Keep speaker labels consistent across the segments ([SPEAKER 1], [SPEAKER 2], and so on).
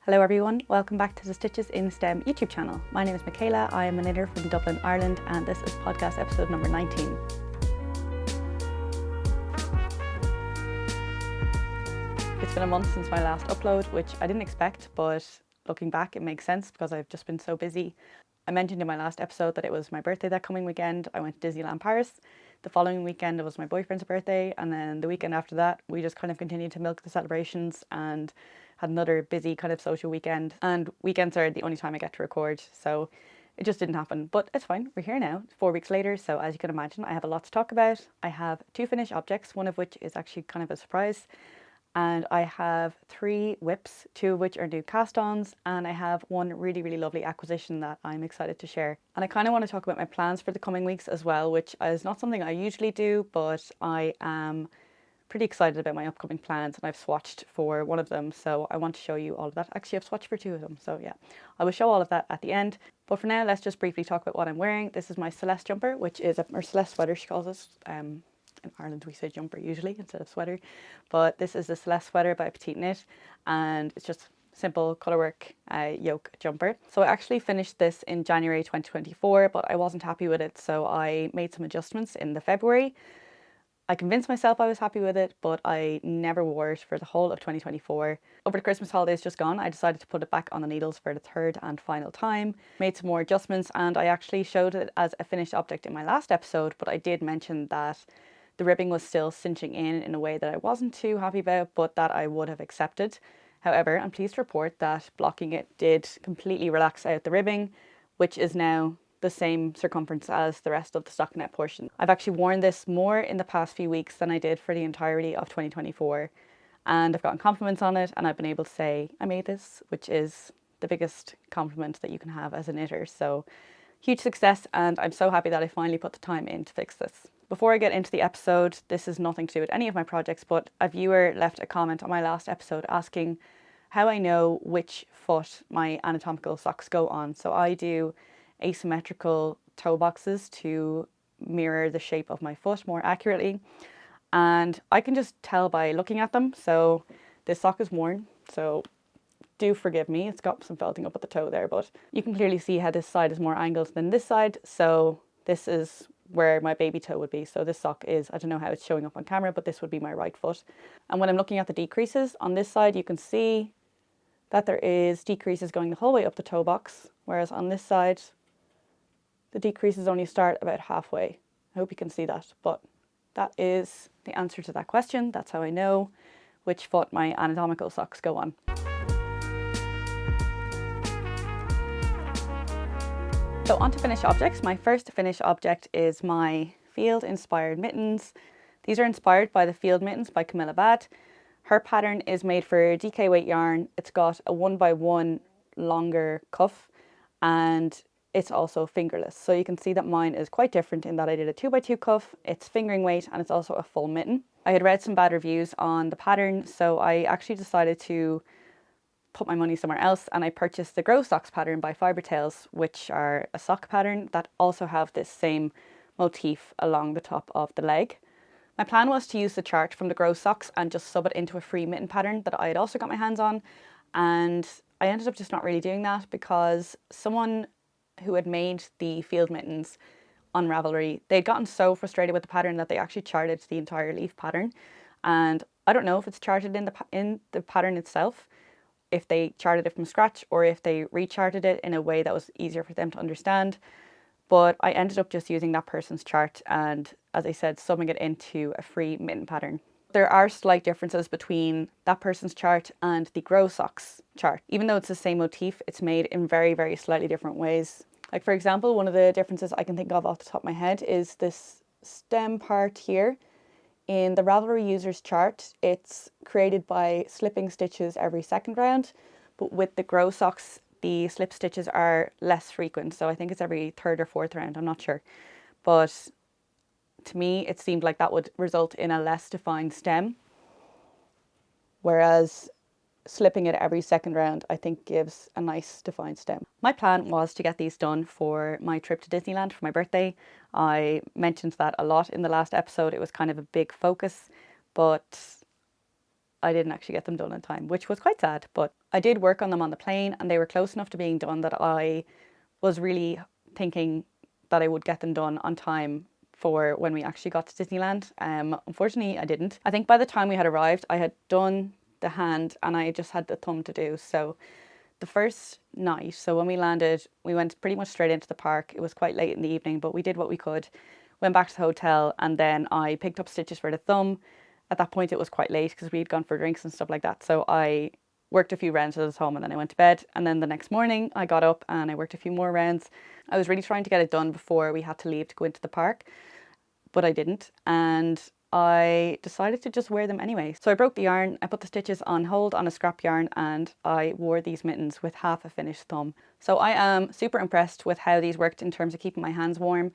[SPEAKER 1] Hello everyone, welcome back to the Stitches in STEM YouTube channel. My name is Michaela, I am a knitter from Dublin, Ireland, and this is podcast episode number 19. It's been a month since my last upload, which I didn't expect, but looking back it makes sense because I've just been so busy. I mentioned in my last episode that it was my birthday that coming weekend. I went to Disneyland Paris. The following weekend it was my boyfriend's birthday, and then the weekend after that we just kind of continued to milk the celebrations and had another busy kind of social weekend. And weekends are the only time I get to record, so it just didn't happen. But it's fine, we're here now, 4 weeks later, so as you can imagine I have a lot to talk about. I have 2 finished objects, one of which is actually kind of a surprise. And I have 3 whips, 2 of which are new cast-ons, and I have one really lovely acquisition that I'm excited to share. And I kind of want to talk about my plans for the coming weeks as well, which is not something I usually do, but I am pretty excited about my upcoming plans, and I've swatched for one of them, so I want to show you all of that. Actually, I've swatched for 2 of them, so yeah, I will show all of that at the end. But for now, let's just briefly talk about what I'm wearing. This is my Celeste jumper, which is or Celeste sweater, she calls it. In Ireland we say jumper usually instead of sweater, but this is the Celeste sweater by Petite Knit, and it's just simple colourwork yoke jumper. So I actually finished this in January 2024, but I wasn't happy with it, so I made some adjustments in the February. I convinced myself I was happy with it, but I never wore it for the whole of 2024. Over the Christmas holidays just gone, I decided to put it back on the needles for the 3rd and final time. Made some more adjustments, and I actually showed it as a finished object in my last episode, but I did mention that the ribbing was still cinching in a way that I wasn't too happy about, but that I would have accepted. However, I'm pleased to report that blocking it did completely relax out the ribbing, which is now the same circumference as the rest of the stockinette portion. I've actually worn this more in the past few weeks than I did for the entirety of 2024, and I've gotten compliments on it, and I've been able to say I made this, which is the biggest compliment that you can have as a knitter. So huge success, and I'm so happy that I finally put the time in to fix this. Before I get into the episode, this is nothing to do with any of my projects, but a viewer left a comment on my last episode asking how I know which foot my anatomical socks go on. So I do asymmetrical toe boxes to mirror the shape of my foot more accurately, and I can just tell by looking at them. So this sock is worn, so do forgive me, it's got some felting up at the toe there, but you can clearly see how this side is more angled than this side, so this is where my baby toe would be. So this sock is, I don't know how it's showing up on camera, but this would be my right foot. And when I'm looking at the decreases on this side, you can see that there is decreases going the whole way up the toe box, whereas on this side the decreases only start about halfway. I hope you can see that, but that is the answer to that question. That's how I know which foot my anatomical socks go on. So on to finished objects. My first finished object is my field inspired mittens. These are inspired by the field mittens by Camilla Bad. Her pattern is made for DK weight yarn. It's got a 1x1 longer cuff, and it's also fingerless. So you can see that mine is quite different in that I did a 2x2 cuff, it's fingering weight, and it's also a full mitten. I had read some bad reviews on the pattern, so I actually decided to put my money somewhere else, and I purchased the Grow Socks pattern by Fibertails, which are a sock pattern that also have this same motif along the top of the leg. My plan was to use the chart from the Grow Socks and just sub it into a free mitten pattern that I had also got my hands on, and I ended up just not really doing that because someone who had made the field mittens on Ravelry, they'd gotten so frustrated with the pattern that they actually charted the entire leaf pattern. And I don't know if it's charted in the pattern itself, if they charted it from scratch, or if they recharted it in a way that was easier for them to understand. But I ended up just using that person's chart and, as I said, subbing it into a free mitten pattern. There are slight differences between that person's chart and the Grow Socks chart. Even though it's the same motif, it's made in very slightly different ways. Like, for example, one of the differences I can think of off the top of my head is this stem part here. In the Ravelry user's chart, it's created by slipping stitches every 2nd round, but with the Grow Socks, the slip stitches are less frequent. So I think it's every 3rd or 4th round, I'm not sure. But to me, it seemed like that would result in a less defined stem, whereas slipping it every 2nd round I think gives a nice defined stem. My plan was to get these done for my trip to Disneyland for my birthday. I mentioned that a lot in the last episode. It was kind of a big focus, but I didn't actually get them done in time, which was quite sad, but I did work on them on the plane and they were close enough to being done that I was really thinking that I would get them done on time for when we actually got to Disneyland. Unfortunately, I didn't. I think by the time we had arrived, I had done the hand and I just had the thumb to do. So the first night, so when we landed, we went pretty much straight into the park. It was quite late in the evening, but we did what we could. Went back to the hotel and then I picked up stitches for the thumb. At that point, it was quite late because we'd gone for drinks and stuff like that. So I worked a few rounds at home and then I went to bed. And then the next morning I got up and I worked a few more rounds. I was really trying to get it done before we had to leave to go into the park, but I didn't. And I decided to just wear them anyway. So I broke the yarn, I put the stitches on hold on a scrap yarn and I wore these mittens with half a finished thumb. So I am super impressed with how these worked in terms of keeping my hands warm.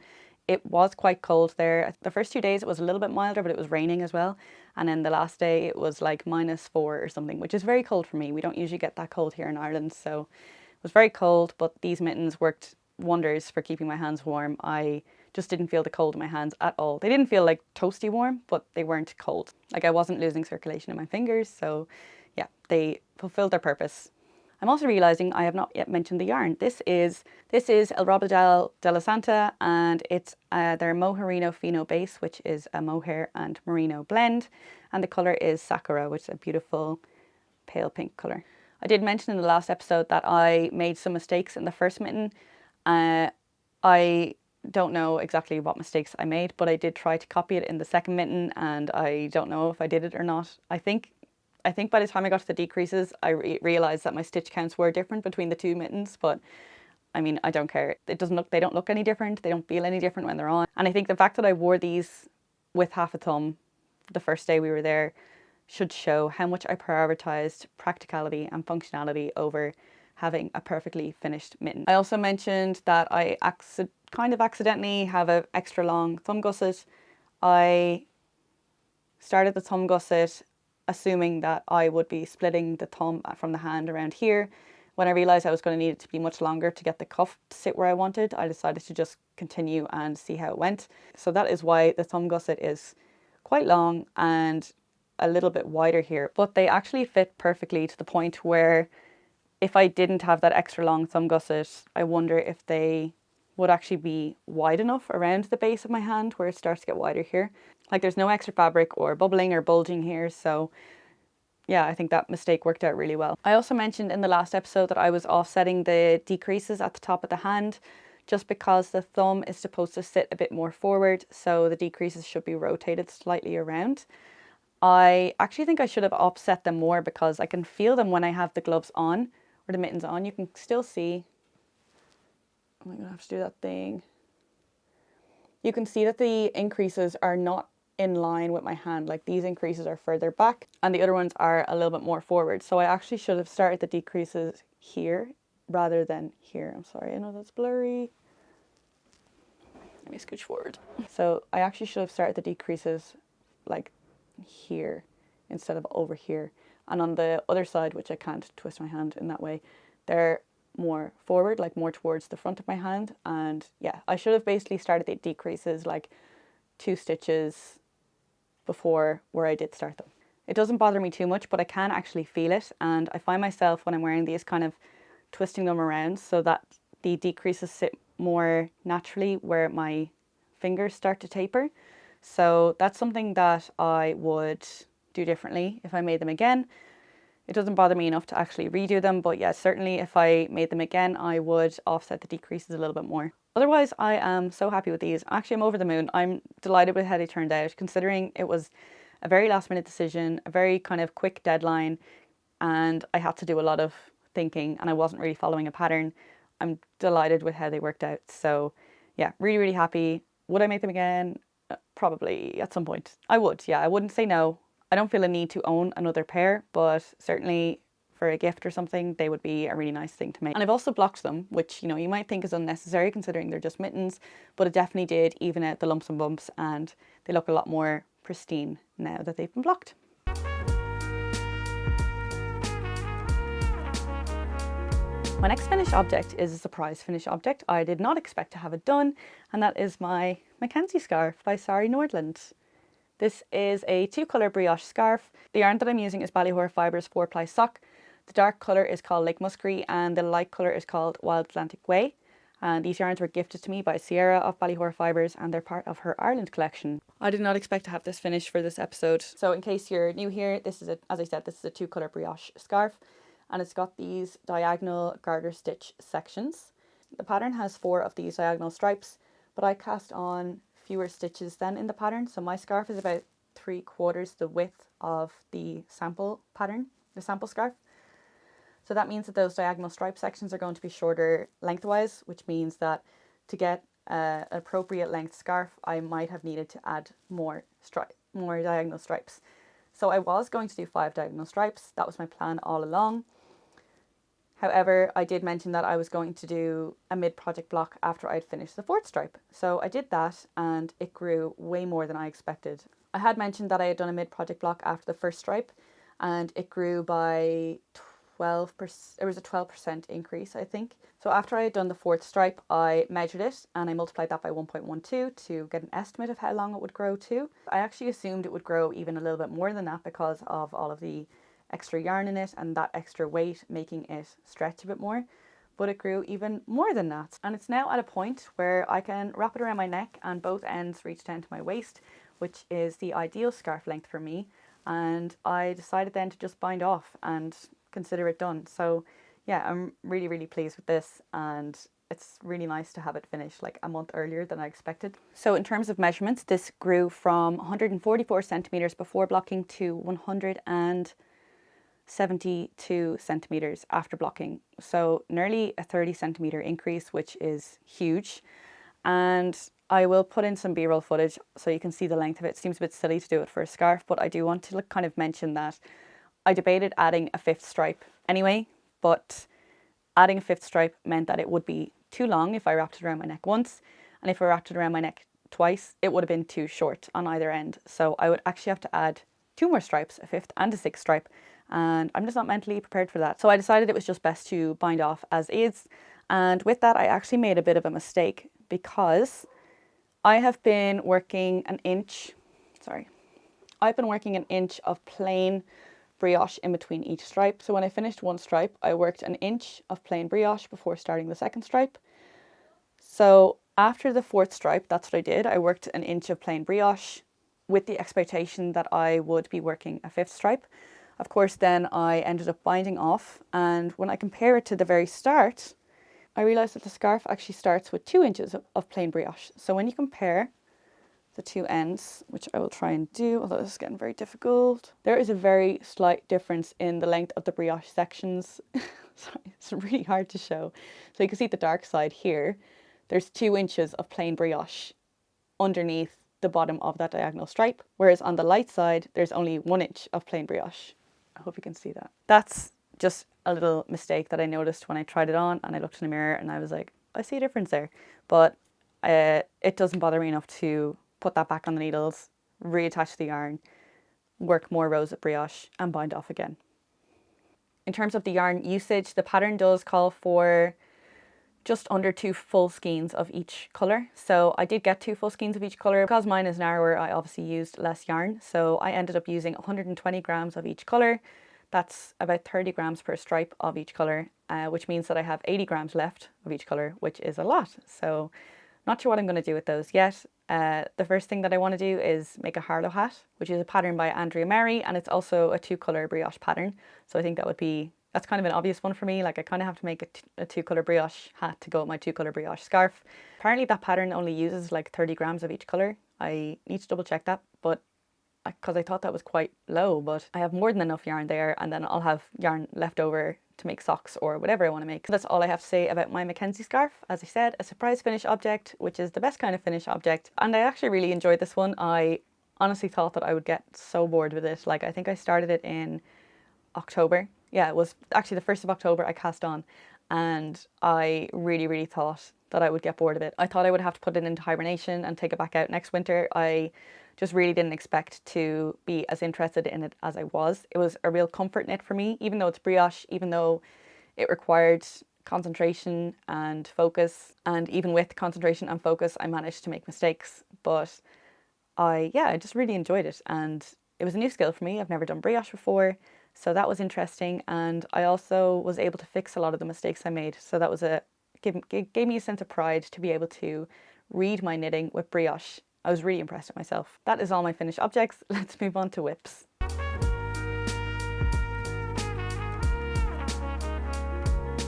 [SPEAKER 1] It was quite cold there. The first 2 days it was a little bit milder, but it was raining as well. And then the last day it was like -4 or something, which is very cold for me. We don't usually get that cold here in Ireland. So it was very cold, but these mittens worked wonders for keeping my hands warm. I just didn't feel the cold in my hands at all. They didn't feel like toasty warm, but they weren't cold. Like I wasn't losing circulation in my fingers. So yeah, they fulfilled their purpose. I'm also realising I have not yet mentioned the yarn. This is El Robledal de la Santa and it's their Mohairino Fino base, which is a mohair and merino blend. And the colour is Sakura, which is a beautiful pale pink colour. I did mention in the last episode that I made some mistakes in the first mitten. I don't know exactly what mistakes I made, but I did try to copy it in the second mitten and I don't know if I did it or not. I think by the time I got to the decreases, I realised that my stitch counts were different between the two mittens, but I mean, I don't care. They don't look any different. They don't feel any different when they're on. And I think the fact that I wore these with half a thumb the first day we were there should show how much I prioritised practicality and functionality over having a perfectly finished mitten. I also mentioned that I kind of accidentally have an extra long thumb gusset. I started the thumb gusset assuming that I would be splitting the thumb from the hand around here. When I realised I was going to need it to be much longer to get the cuff to sit where I wanted, I decided to just continue and see how it went. So that is why the thumb gusset is quite long and a little bit wider here, but they actually fit perfectly to the point where if I didn't have that extra long thumb gusset, I wonder if they would actually be wide enough around the base of my hand where it starts to get wider here. Like there's no extra fabric or bubbling or bulging here, so yeah, I think that mistake worked out really well. I also mentioned in the last episode that I was offsetting the decreases at the top of the hand just because the thumb is supposed to sit a bit more forward, so the decreases should be rotated slightly around. I actually think I should have offset them more because I can feel them when I have the gloves on or the mittens on. You can still see, I'm gonna have to do that thing. You can see that the increases are not in line with my hand. Like these increases are further back and the other ones are a little bit more forward. So I actually should have started the decreases here rather than here. I'm sorry, I know that's blurry. Let me scooch forward. So I actually should have started the decreases like here instead of over here. And on the other side, which I can't twist my hand in that way, they're more forward, like more towards the front of my hand. And yeah, I should have basically started the decreases like 2 stitches before where I did start them. It doesn't bother me too much, but I can actually feel it. And I find myself when I'm wearing these kind of twisting them around so that the decreases sit more naturally where my fingers start to taper. So that's something that I would do differently if I made them again. It doesn't bother me enough to actually redo them, but yeah, certainly if I made them again, I would offset the decreases a little bit more. Otherwise, I am so happy with these. Actually, I'm over the moon. I'm delighted with how they turned out, considering it was a very last minute decision, a very kind of quick deadline, and I had to do a lot of thinking and I wasn't really following a pattern. I'm delighted with how they worked out. So yeah, really, really happy. Would I make them again? Probably at some point. I would, yeah, I wouldn't say no. I don't feel a need to own another pair, but certainly for a gift or something, they would be a really nice thing to make. And I've also blocked them, which, you know, you might think is unnecessary considering they're just mittens, but it definitely did even out the lumps and bumps and they look a lot more pristine now that they've been blocked. My next finished object is a surprise finished object. I did not expect to have it done, and that is my Mackenzie scarf by Sari Nordland. This is a 2-colour brioche scarf. The yarn that I'm using is Ballyhore Fibres 4-ply sock. The dark colour is called Lake Muskerry and the light colour is called Wild Atlantic Way. And these yarns were gifted to me by Sierra of Ballihor Fibres and they're part of her Ireland collection. I did not expect to have this finished for this episode. So in case you're new here, this is as I said, this is a 2-colour brioche scarf and it's got these diagonal garter stitch sections. The pattern has 4 of these diagonal stripes, but I cast on fewer stitches than in the pattern. So my scarf is about 3/4 the width of the sample pattern, the sample scarf. So that means that those diagonal stripe sections are going to be shorter lengthwise, which means that to get an appropriate length scarf, I might have needed to add more diagonal stripes. So I was going to do 5 diagonal stripes. That was my plan all along. However, I did mention that I was going to do a mid-project block after I'd finished the 4th stripe. So I did that and it grew way more than I expected. I had mentioned that I had done a mid-project block after the 1st stripe and it grew by 12%. It was a 12% increase, I think. So after I had done the 4th stripe, I measured it and I multiplied that by 1.12 to get an estimate of how long it would grow to. I actually assumed it would grow even a little bit more than that because of all of the extra yarn in it and that extra weight making it stretch a bit more, but it grew even more than that. And it's now at a point where I can wrap it around my neck and both ends reach down to my waist, which is the ideal scarf length for me. And I decided then to just bind off and consider it done. So yeah, I'm really, really pleased with this and it's really nice to have it finished like a month earlier than I expected. So in terms of measurements, this grew from 144 centimeters before blocking to 172 centimeters after blocking. So nearly a 30 centimeter increase, which is huge. And I will put in some B-roll footage so you can see the length of it. It seems a bit silly to do it for a scarf, but I do want to kind of mention that I debated adding a 5th stripe anyway, but adding a 5th stripe meant that it would be too long if I wrapped it around my neck once, and if I wrapped it around my neck twice, it would have been too short on either end. So I would actually have to add 2 more stripes, a 5th and a 6th stripe, and I'm just not mentally prepared for that. So I decided it was just best to bind off as is, and with that I actually made a bit of a mistake because I've been working an inch of plain brioche in between each stripe. So when I finished 1 stripe, I worked an inch of plain brioche before starting the 2nd stripe. So after the 4th stripe, that's what I did. I worked an inch of plain brioche with the expectation that I would be working a 5th stripe. Of course, then I ended up binding off, and when I compare it to the very start, I realised that the scarf actually starts with 2 inches of plain brioche. So when you compare the 2 ends, which I will try and do, although this is getting very difficult, there is a very slight difference in the length of the brioche sections. Sorry, it's really hard to show. So you can see the dark side here. There's 2 inches of plain brioche underneath the bottom of that diagonal stripe, whereas on the light side, there's only 1 inch of plain brioche. I hope you can see that. That's just a little mistake that I noticed when I tried it on and I looked in the mirror and I was like, I see a difference there. But it doesn't bother me enough to put that back on the needles, reattach the yarn, work more rows of brioche and bind off again. In terms of the yarn usage, the pattern does call for just under 2 full skeins of each colour. So I did get 2 full skeins of each colour. Because mine is narrower, I obviously used less yarn. So I ended up using 120 grams of each colour. That's about 30 grams per stripe of each colour, which means that I have 80 grams left of each colour, which is a lot. So not sure what I'm going to do with those yet. The first thing that I want to do is make a Harlow hat, which is a pattern by Andrea Mary, and it's also a 2-colour brioche pattern. So I think that's kind of an obvious one for me. Like I kind of have to make a 2-colour brioche hat to go with my 2-colour brioche scarf. Apparently that pattern only uses like 30 grams of each colour. I need to double check that, but because I thought that was quite low, but I have more than enough yarn there, and then I'll have yarn left over to make socks or whatever I want to make. So that's all I have to say about my Mackenzie scarf. As I said, a surprise finish object, which is the best kind of finish object, and I actually really enjoyed this one. I honestly thought that I would get so bored with it. Like I think I started it in October. Yeah, it was actually the 1st of October I cast on, and I really thought that I would get bored of it. I thought I would have to put it into hibernation and take it back out next winter. I just really didn't expect to be as interested in it as I was. It was a real comfort knit for me, even though it's brioche, even though it required concentration and focus, and even with concentration and focus I managed to make mistakes, but I just really enjoyed it, and it was a new skill for me. I've never done brioche before, So that was interesting, and I also was able to fix a lot of the mistakes I made. So that was gave me a sense of pride to be able to read my knitting with brioche. I was really impressed with myself. That is all my finished objects. Let's move on to whips.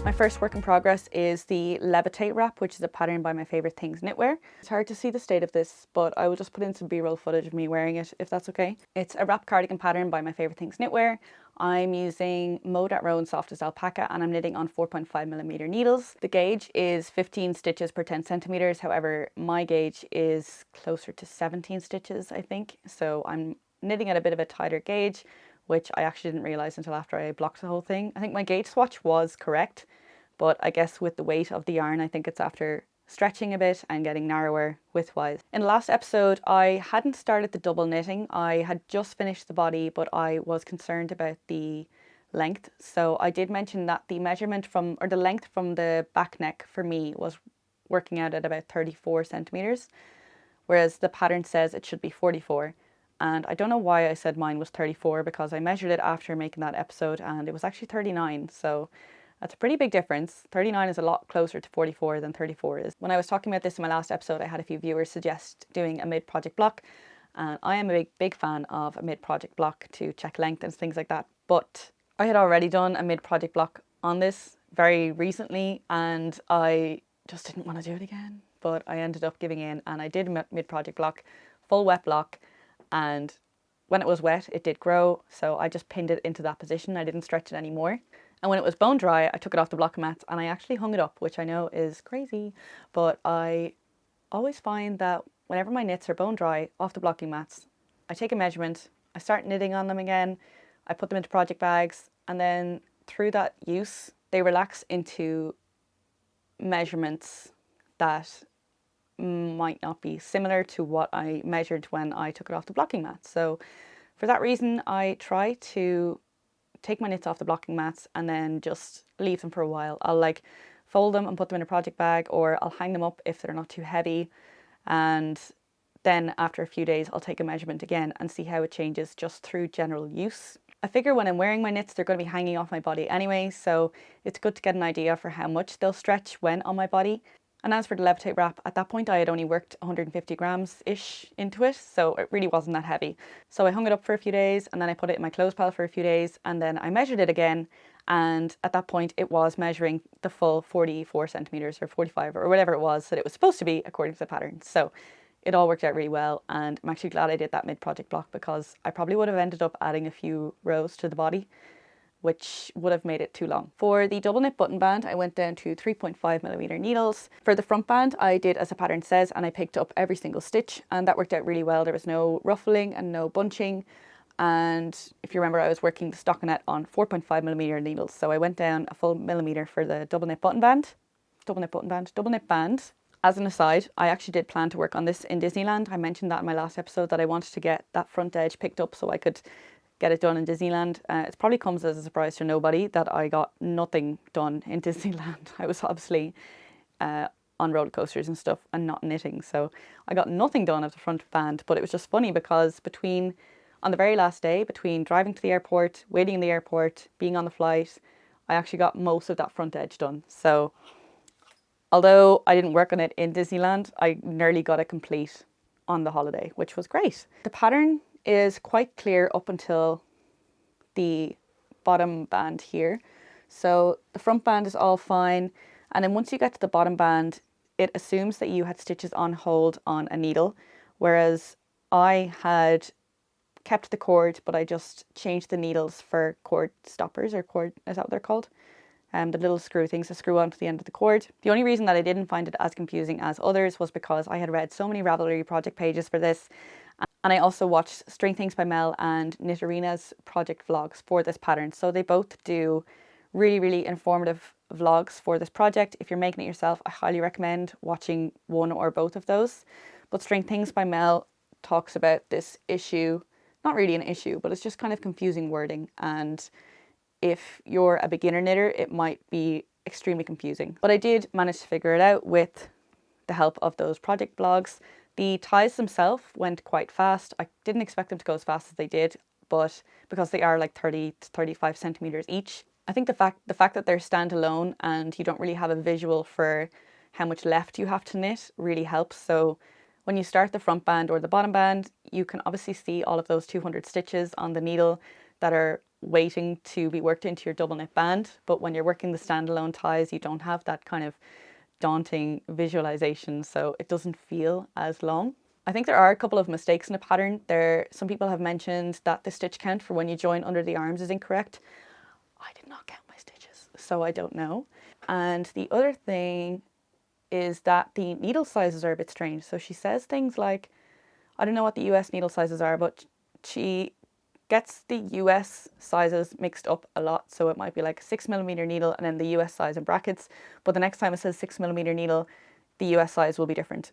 [SPEAKER 1] My first work in progress is the Levitate Wrap, which is a pattern by My Favourite Things knitwear. It's hard to see the state of this, but I will just put in some B-roll footage of me wearing it, if that's okay. It's a wrap cardigan pattern by My Favourite Things knitwear. I'm using Mode at Rowan Soft as Alpaca, and I'm knitting on 4.5mm needles. The gauge is 15 stitches per 10 centimeters. However, my gauge is closer to 17 stitches, I think. So I'm knitting at a bit of a tighter gauge, which I actually didn't realise until after I blocked the whole thing. I think my gauge swatch was correct, but I guess with the weight of the yarn, I think it's after stretching a bit and getting narrower widthwise. In the last episode, I hadn't started the double knitting. I had just finished the body, but I was concerned about the length. So I did mention that the measurement from, or the length from the back neck for me was working out at about 34 centimeters, whereas the pattern says it should be 44. And I don't know why I said mine was 34, because I measured it after making that episode and it was actually 39. So that's a pretty big difference. 39 is a lot closer to 44 than 34 is. When I was talking about this in my last episode, I had a few viewers suggest doing a mid-project block. And I am a big fan of a mid-project block to check length and things like that. But I had already done a mid-project block on this very recently and I just didn't want to do it again. But I ended up giving in and I did a mid-project block, full wet block. And when it was wet, it did grow, so I just pinned it into that position. I didn't stretch it anymore. And when it was bone dry, I took it off the blocking mats and I actually hung it up, which I know is crazy, but I always find that whenever my knits are bone dry off the blocking mats, I take a measurement, I start knitting on them again, I put them into project bags, and then through that use, they relax into measurements that might not be similar to what I measured when I took it off the blocking mat. So for that reason, I try to take my knits off the blocking mats and then just leave them for a while. I'll like fold them and put them in a project bag, or I'll hang them up if they're not too heavy. And then after a few days, I'll take a measurement again and see how it changes just through general use. I figure when I'm wearing my knits, they're going to be hanging off my body anyway, so it's good to get an idea for how much they'll stretch when on my body. And as for the Levitate Wrap, at that point I had only worked 150 grams-ish into it, so it really wasn't that heavy. So I hung it up for a few days and then I put it in my clothes pile for a few days and then I measured it again, and at that point it was measuring the full 44 centimeters or 45 or whatever it was that it was supposed to be according to the pattern. So it all worked out really well, and I'm actually glad I did that mid-project block because I probably would have ended up adding a few rows to the body, which would have made it too long. For the double knit button band, I went down to 3.5mm needles. For the front band, I did as the pattern says, and I picked up every single stitch, and that worked out really well. There was no ruffling and no bunching. And if you remember, I was working the stockinette on 4.5mm needles. So I went down a full millimeter for the double knit band. As an aside, I actually did plan to work on this in Disneyland. I mentioned that in my last episode that I wanted to get that front edge picked up so I could get it done in Disneyland. It probably comes as a surprise to nobody that I got nothing done in Disneyland. I was obviously on roller coasters and stuff and not knitting, so I got nothing done of the front band. But it was just funny because on the very last day, between driving to the airport, waiting in the airport, being on the flight, I actually got most of that front edge done. So although I didn't work on it in Disneyland, I nearly got it complete on the holiday, which was great. The pattern is quite clear up until the bottom band here. So the front band is all fine. And then once you get to the bottom band, it assumes that you had stitches on hold on a needle, whereas I had kept the cord, but I just changed the needles for cord stoppers, or cord, is that what they're called? The little screw things that screw onto the end of the cord. The only reason that I didn't find it as confusing as others was because I had read so many Ravelry project pages for this, and I also watched String Things by Mel and Knitterina's project vlogs for this pattern. So they both do really, really informative vlogs for this project. If you're making it yourself, I highly recommend watching one or both of those. But String Things by Mel talks about this issue, not really an issue, but it's just kind of confusing wording, and if you're a beginner knitter, it might be extremely confusing. But I did manage to figure it out with the help of those project blogs. The ties themselves went quite fast. I didn't expect them to go as fast as they did. but because they are like 30 to 35 centimeters each, I think the fact that they're standalone and you don't really have a visual for how much left you have to knit really helps. So when you start the front band or the bottom band, you can obviously see all of those 200 stitches on the needle that are waiting to be worked into your double knit band. But when you're working the standalone ties, you don't have that kind of daunting visualization, so it doesn't feel as long. I think there are a couple of mistakes in the pattern. Some people have mentioned that the stitch count for when you join under the arms is incorrect. I did not count my stitches, so I don't know. And the other thing is that the needle sizes are a bit strange. So she says things like, I don't know what the US needle sizes are, but she gets the US sizes mixed up a lot. So it might be like a 6mm needle and then the US size in brackets. But the next time it says 6mm needle, the US size will be different.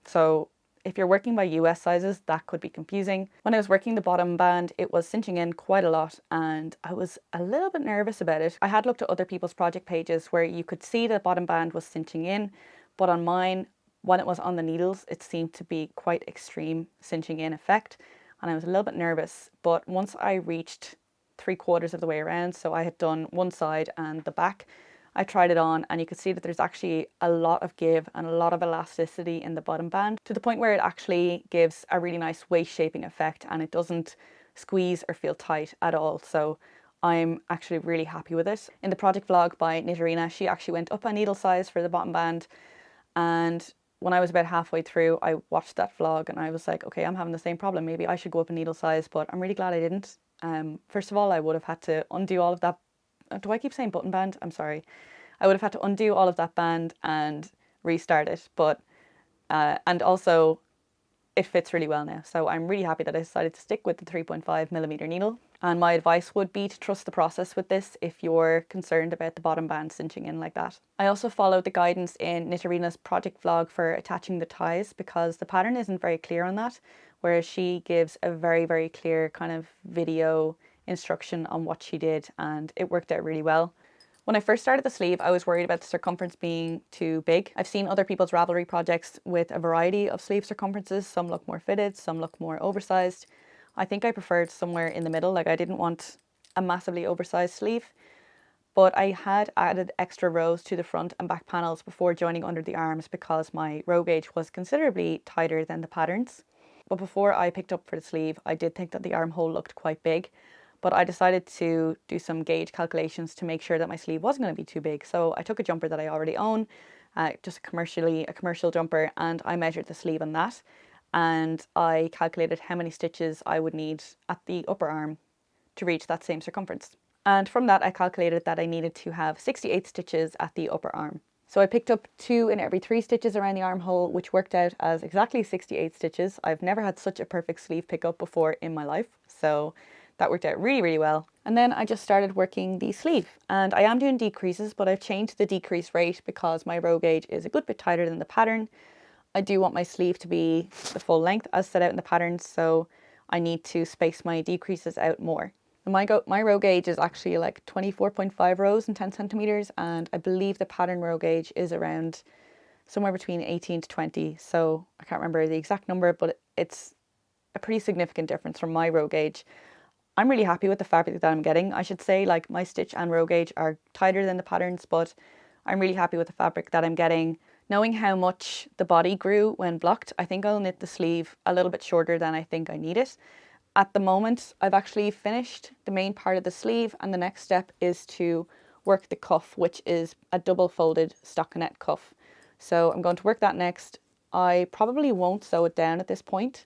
[SPEAKER 1] So if you're working by US sizes, that could be confusing. When I was working the bottom band, it was cinching in quite a lot and I was a little bit nervous about it. I had looked at other people's project pages where you could see the bottom band was cinching in, but on mine, when it was on the needles, it seemed to be quite extreme cinching in effect. And I was a little bit nervous, but once I reached 3/4 of the way around, so I had done one side and the back, I tried it on and you could see that there's actually a lot of give and a lot of elasticity in the bottom band to the point where it actually gives a really nice waist shaping effect and it doesn't squeeze or feel tight at all. So I'm actually really happy with it. In the project vlog by Knitterina, she actually went up a needle size for the bottom band, and when I was about halfway through, I watched that vlog and I was like, okay, I'm having the same problem. Maybe I should go up a needle size, but I'm really glad I didn't. First of all, I would have had to undo all of that. Do I keep saying button band? I'm sorry. I would have had to undo all of that band and restart it. But, and also it fits really well now. So I'm really happy that I decided to stick with the 3.5mm needle. And my advice would be to trust the process with this if you're concerned about the bottom band cinching in like that. I also followed the guidance in Knitterina's project vlog for attaching the ties because the pattern isn't very clear on that, whereas she gives a very, very clear kind of video instruction on what she did and it worked out really well. When I first started the sleeve, I was worried about the circumference being too big. I've seen other people's Ravelry projects with a variety of sleeve circumferences. Some look more fitted, some look more oversized. I think I preferred somewhere in the middle. Like I didn't want a massively oversized sleeve, but I had added extra rows to the front and back panels before joining under the arms because my row gauge was considerably tighter than the patterns. But before I picked up for the sleeve, I did think that the armhole looked quite big, but I decided to do some gauge calculations to make sure that my sleeve wasn't going to be too big. So I took a jumper that I already own, just a commercial jumper, and I measured the sleeve on that. And I calculated how many stitches I would need at the upper arm to reach that same circumference. And from that, I calculated that I needed to have 68 stitches at the upper arm. So I picked up 2 in every 3 stitches around the armhole, which worked out as exactly 68 stitches. I've never had such a perfect sleeve pickup before in my life, so that worked out really, really well. And then I just started working the sleeve, and I am doing decreases, but I've changed the decrease rate because my row gauge is a good bit tighter than the pattern. I do want my sleeve to be the full length as set out in the pattern, so I need to space my decreases out more. My row gauge is actually like 24.5 rows and 10 centimeters, and I believe the pattern row gauge is around somewhere between 18 to 20. So I can't remember the exact number, but it's a pretty significant difference from my row gauge. I'm really happy with the fabric that I'm getting. I should say, like, my stitch and row gauge are tighter than the patterns, but I'm really happy with the fabric that I'm getting. Knowing how much the body grew when blocked, I think I'll knit the sleeve a little bit shorter than I think I need it. At the moment, I've actually finished the main part of the sleeve, and the next step is to work the cuff, which is a double folded stockinette cuff. So I'm going to work that next. I probably won't sew it down at this point.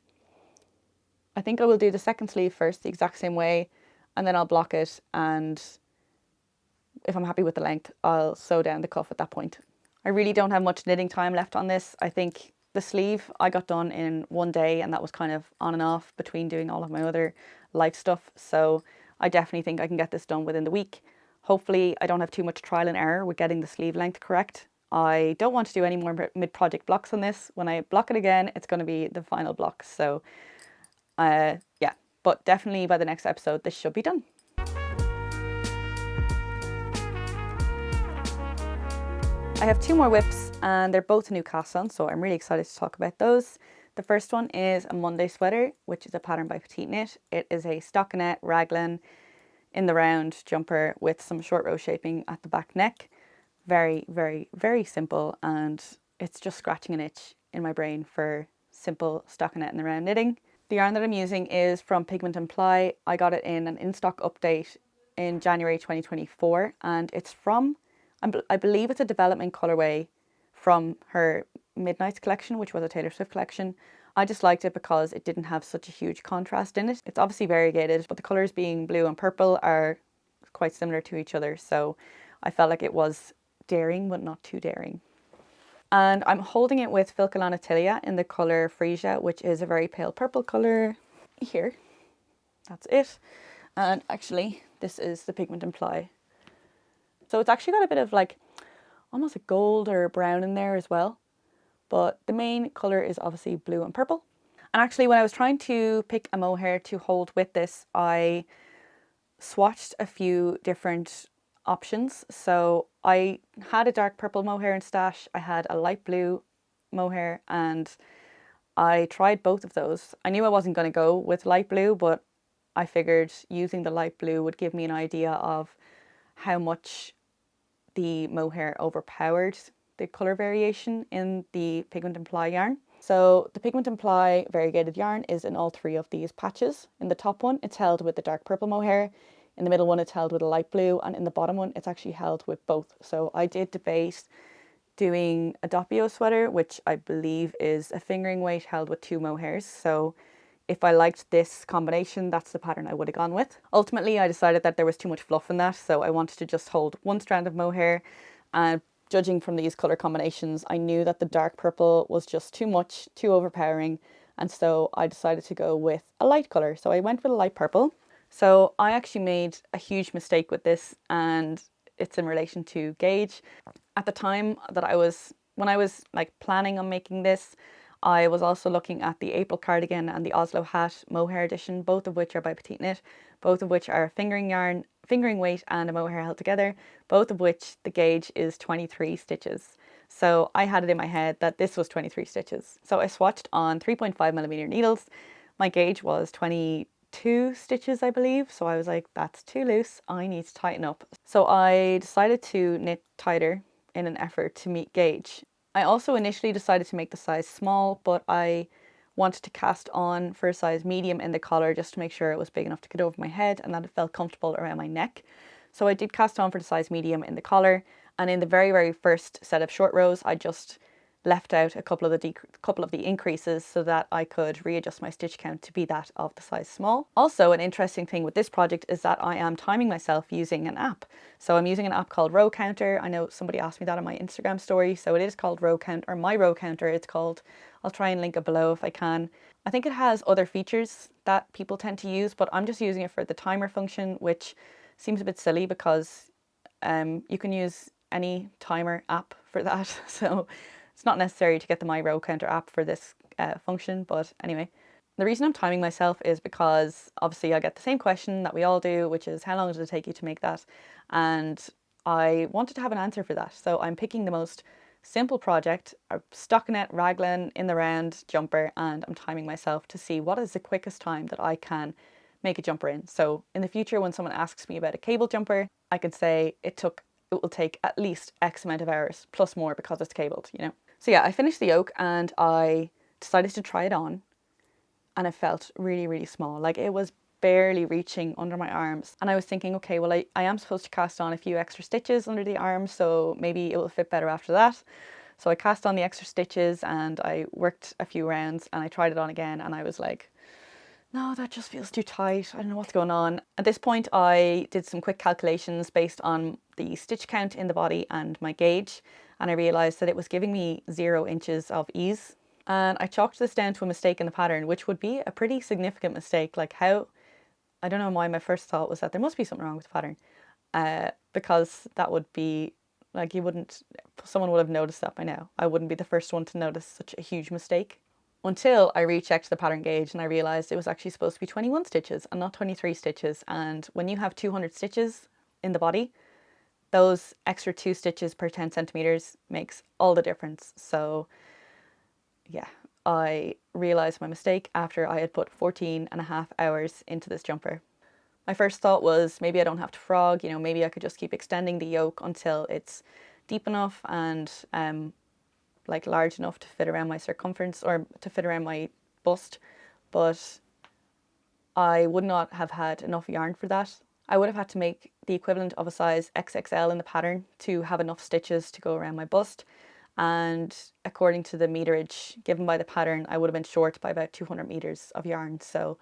[SPEAKER 1] I think I will do the second sleeve first the exact same way, and then I'll block it, and if I'm happy with the length, I'll sew down the cuff at that point. I really don't have much knitting time left on this. I think the sleeve I got done in one day, and that was kind of on and off between doing all of my other life stuff. So I definitely think I can get this done within the week. Hopefully I don't have too much trial and error with getting the sleeve length correct. I don't want to do any more mid-project blocks on this. When I block it again, it's going to be the final block. So yeah, but definitely by the next episode, this should be done. I have 2 more whips and they're both new cast on, so I'm really excited to talk about those. The first one is a Monday sweater, which is a pattern by Petite Knit. It is a stockinette raglan in the round jumper with some short row shaping at the back neck. Very, very, very simple, and it's just scratching an itch in my brain for simple stockinette in the round knitting. The yarn that I'm using is from Pigment and Ply. I got it in an in-stock update in January 2024, and it's from, I believe it's a development colourway from her Midnights collection, which was a Taylor Swift collection. I just liked it because it didn't have such a huge contrast in it. It's obviously variegated, but the colours being blue and purple are quite similar to each other, so I felt like it was daring but not too daring. And I'm holding it with Filcolana Tilia in the colour Freesia, which is a very pale purple colour. Here, that's it. And actually, this is the Pigment and Ply. So it's actually got a bit of like almost a gold or a brown in there as well. But the main colour is obviously blue and purple. And actually, when I was trying to pick a mohair to hold with this, I swatched a few different options. So I had a dark purple mohair in stash, I had a light blue mohair, and I tried both of those. I knew I wasn't going to go with light blue, but I figured using the light blue would give me an idea of how much the mohair overpowered the colour variation in the Pigment and Ply yarn. So the Pigment and Ply variegated yarn is in all three of these patches. In the top one, it's held with the dark purple mohair. In the middle one, it's held with a light blue, and in the bottom one, it's actually held with both. So I did debate doing a Doppio sweater, which I believe is a fingering weight held with two mohairs. So if I liked this combination, that's the pattern I would have gone with. Ultimately, I decided that there was too much fluff in that, so I wanted to just hold one strand of mohair. And judging from these colour combinations, I knew that the dark purple was just too much, too overpowering, and so I decided to go with a light colour. So I went with a light purple. So I actually made a huge mistake with this, and it's in relation to gauge. At the time that when I was like planning on making this, I was also looking at the April cardigan and the Oslo hat mohair edition, both of which are by Petite Knit, both of which are fingering yarn, fingering weight and a mohair held together, both of which the gauge is 23 stitches. So I had it in my head that this was 23 stitches. So I swatched on 3.5mm needles. My gauge was 22 stitches, I believe. So I was like, that's too loose. I need to tighten up. So I decided to knit tighter in an effort to meet gauge. I also initially decided to make the size small, but I wanted to cast on for a size medium in the collar just to make sure it was big enough to get over my head and that it felt comfortable around my neck. So I did cast on for the size medium in the collar, and in the very, very first set of short rows, I just left out a couple of the increases so that I could readjust my stitch count to be that of the size small. Also, an interesting thing with this project is that I am timing myself using an app. So I'm using an app called Row Counter. I know somebody asked me that on my Instagram story. So it is called Row Count, or My Row Counter it's called. I'll try and link it below if I can. I think it has other features that people tend to use, but I'm just using it for the timer function, which seems a bit silly because you can use any timer app for that. So it's not necessary to get the My Row Counter app for this function, but anyway. The reason I'm timing myself is because obviously I get the same question that we all do, which is how long does it take you to make that? And I wanted to have an answer for that. So I'm picking the most simple project, a stockinette raglan in the round jumper, and I'm timing myself to see what is the quickest time that I can make a jumper in. So in the future, when someone asks me about a cable jumper, I can say it will take at least X amount of hours, plus more because it's cabled, you know. So yeah, I finished the yoke and I decided to try it on, and it felt really, really small. Like it was barely reaching under my arms. And I was thinking, okay, well, I am supposed to cast on a few extra stitches under the arms, so maybe it will fit better after that. So I cast on the extra stitches and I worked a few rounds and I tried it on again, and I was like, no, that just feels too tight. I don't know what's going on. At this point, I did some quick calculations based on the stitch count in the body and my gauge, and I realised that it was giving me 0 inches of ease. And I chalked this down to a mistake in the pattern, which would be a pretty significant mistake. Like how, I don't know why my first thought was that there must be something wrong with the pattern, because that would be like, someone would have noticed that by now. I wouldn't be the first one to notice such a huge mistake. Until I rechecked the pattern gauge and I realised it was actually supposed to be 21 stitches and not 23 stitches. And when you have 200 stitches in the body, those extra 2 stitches per 10 centimetres makes all the difference. So yeah, I realised my mistake after I had put 14.5 hours into this jumper. My first thought was maybe I don't have to frog, you know, maybe I could just keep extending the yoke until it's deep enough and like large enough to fit around my circumference or to fit around my bust, but I would not have had enough yarn for that. I would have had to make the equivalent of a size XXL in the pattern to have enough stitches to go around my bust, and according to the meterage given by the pattern, I would have been short by about 200 meters of yarn, so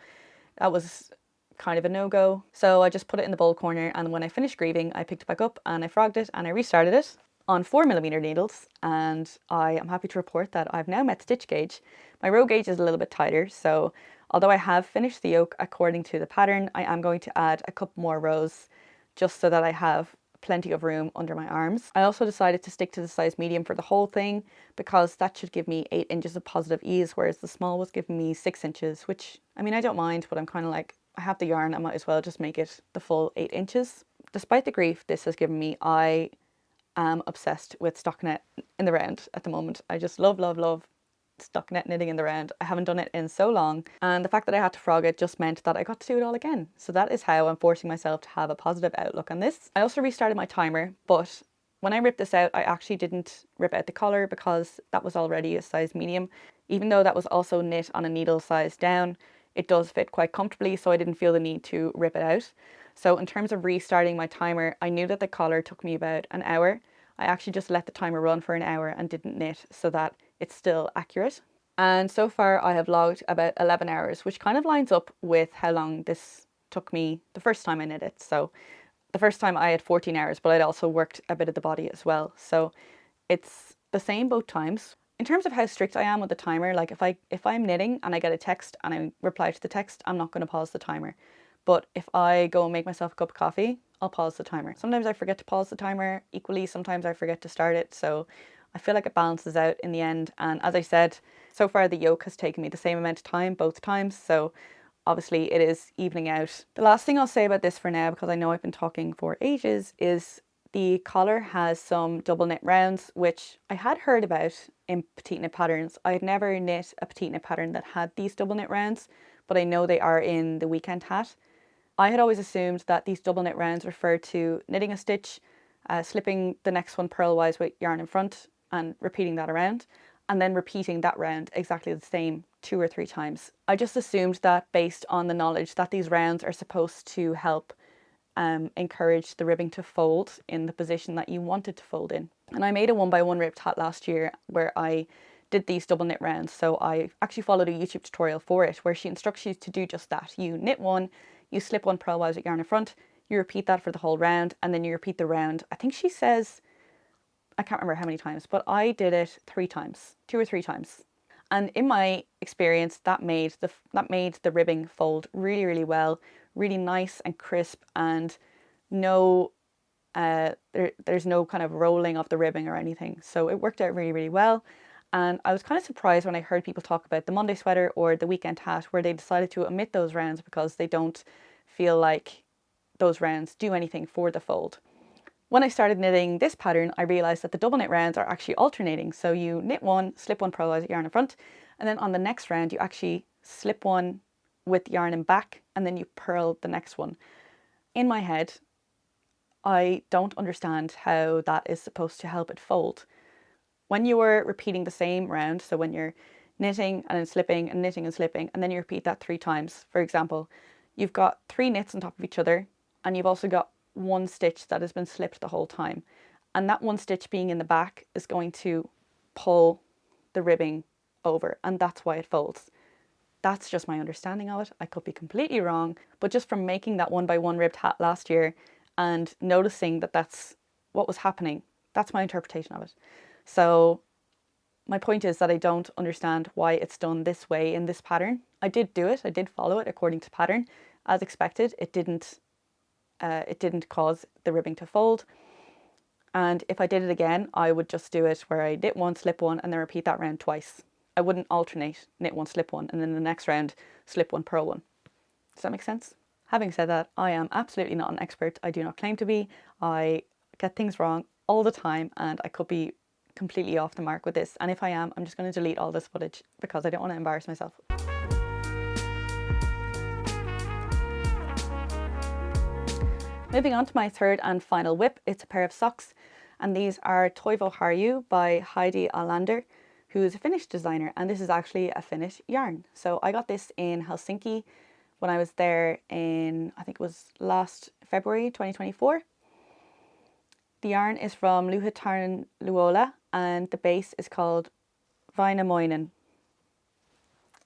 [SPEAKER 1] that was kind of a no-go. So I just put it in the bowl corner, and when I finished grieving, I picked it back up and I frogged it and I restarted it on 4mm needles, and I am happy to report that I've now met stitch gauge. My row gauge is a little bit tighter, so although I have finished the yoke according to the pattern, I am going to add a couple more rows just so that I have plenty of room under my arms. I also decided to stick to the size medium for the whole thing because that should give me 8 inches of positive ease, whereas the small was giving me 6 inches, which, I mean, I don't mind, but I'm kind of like, I have the yarn, I might as well just make it the full 8 inches. Despite the grief this has given me, I am obsessed with stockinette in the round at the moment. I just love stockinette knitting in the round. I haven't done it in so long, and the fact that I had to frog it just meant that I got to do it all again. So that is how I'm forcing myself to have a positive outlook on this. I also restarted my timer, but when I ripped this out, I actually didn't rip out the collar because that was already a size medium. Even though that was also knit on a needle size down, it does fit quite comfortably, so I didn't feel the need to rip it out. So in terms of restarting my timer, I knew that the collar took me about an hour. I actually just let the timer run for an hour and didn't knit so that it's still accurate. And so far I have logged about 11 hours, which kind of lines up with how long this took me the first time I knit it. So the first time I had 14 hours, but I'd also worked a bit of the body as well. So it's the same both times. In terms of how strict I am with the timer, like if I'm knitting and I get a text and I reply to the text, I'm not going to pause the timer. But if I go and make myself a cup of coffee, I'll pause the timer. Sometimes I forget to pause the timer equally, sometimes I forget to start it. So I feel like it balances out in the end. And as I said, so far the yoke has taken me the same amount of time both times. So obviously it is evening out. The last thing I'll say about this for now, because I know I've been talking for ages, is the collar has some double knit rounds, which I had heard about in petite knit patterns. I had never knit a petite knit pattern that had these double knit rounds, but I know they are in the weekend hat. I had always assumed that these double knit rounds referred to knitting a stitch, slipping the next one purlwise with yarn in front and repeating that around, and then repeating that round exactly the same 2 or 3 times. I just assumed that based on the knowledge that these rounds are supposed to help encourage the ribbing to fold in the position that you want it to fold in. And I made a 1x1 ribbed hat last year where I did these double knit rounds. So I actually followed a YouTube tutorial for it where she instructs you to do just that. You knit one, you slip one purlwise with yarn in front, you repeat that for the whole round, and then you repeat the round. I think she says, I can't remember how many times, but I did it 3 times, 2 or 3 times. And in my experience, that made the ribbing fold really, really well, really nice and crisp, and no, there's no kind of rolling of the ribbing or anything. So it worked out really, really well. And I was kind of surprised when I heard people talk about the Monday sweater or the weekend hat where they decided to omit those rounds because they don't feel like those rounds do anything for the fold. When I started knitting this pattern, I realised that the double knit rounds are actually alternating. So you knit one, slip one purlwise with yarn in front, and then on the next round you actually slip one with yarn in back, and then you purl the next one. In my head, I don't understand how that is supposed to help it fold. When you are repeating the same round, so when you're knitting and then slipping and knitting and slipping, and then you repeat that 3 times, for example, you've got 3 knits on top of each other, and you've also got 1 stitch that has been slipped the whole time. And that 1 stitch being in the back is going to pull the ribbing over, and that's why it folds. That's just my understanding of it. I could be completely wrong, but just from making that 1x1 ribbed hat last year and noticing that that's what was happening, that's my interpretation of it. So my point is that I don't understand why it's done this way in this pattern. I did do it, I did follow it according to pattern. As expected, it didn't cause the ribbing to fold. And if I did it again, I would just do it where I knit one, slip one, and then repeat that round twice. I wouldn't alternate knit one, slip one, and then the next round slip one, purl one. Does that make sense? Having said that, I am absolutely not an expert. I do not claim to be. I get things wrong all the time, and I could be completely off the mark with this, and if I am, I'm just going to delete all this footage because I don't want to embarrass myself. Moving on to my third and final whip, it's a pair of socks, and these are Toivoharju by Heidi Alander, who is a Finnish designer, and this is actually a Finnish yarn. So I got this in Helsinki when I was there in, I think it was last February 2024. The yarn is from Luhitarn Luola, and the base is called Vainamoinen.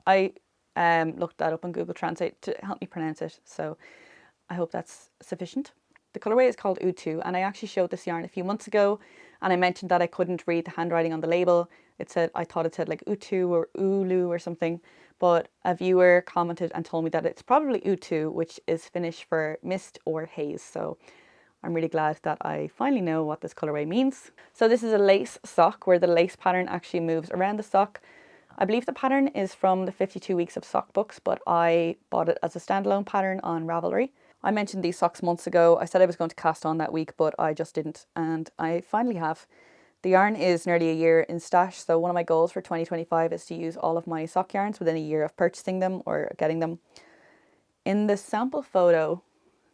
[SPEAKER 1] I looked that up on Google Translate to help me pronounce it, so I hope that's sufficient. The colourway is called Utu, and I actually showed this yarn a few months ago, and I mentioned that I couldn't read the handwriting on the label. I thought it said like Utu or Ulu or something, but a viewer commented and told me that it's probably Utu, which is Finnish for mist or haze. So I'm really glad that I finally know what this colourway means. So this is a lace sock where the lace pattern actually moves around the sock. I believe the pattern is from the 52 weeks of Softbox, but I bought it as a standalone pattern on Ravelry. I mentioned these socks months ago. I said I was going to cast on that week, but I just didn't, and I finally have. The yarn is nearly a year in stash, so one of my goals for 2025 is to use all of my sock yarns within a year of purchasing them or getting them. In the sample photo,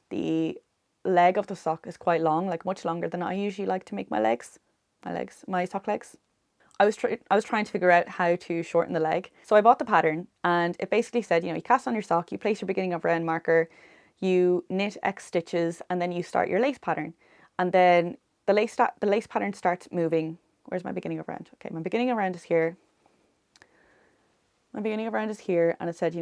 [SPEAKER 1] the leg of the sock is quite long, like much longer than I usually like to make my sock legs. I was trying to figure out how to shorten the leg. So I bought the pattern, and it basically said, you cast on your sock, you place your beginning of round marker, you knit X stitches, and then you start your lace pattern. And then the lace pattern starts moving. Where's my beginning of round? Okay, my beginning of round is here. My beginning of round is here, and it said,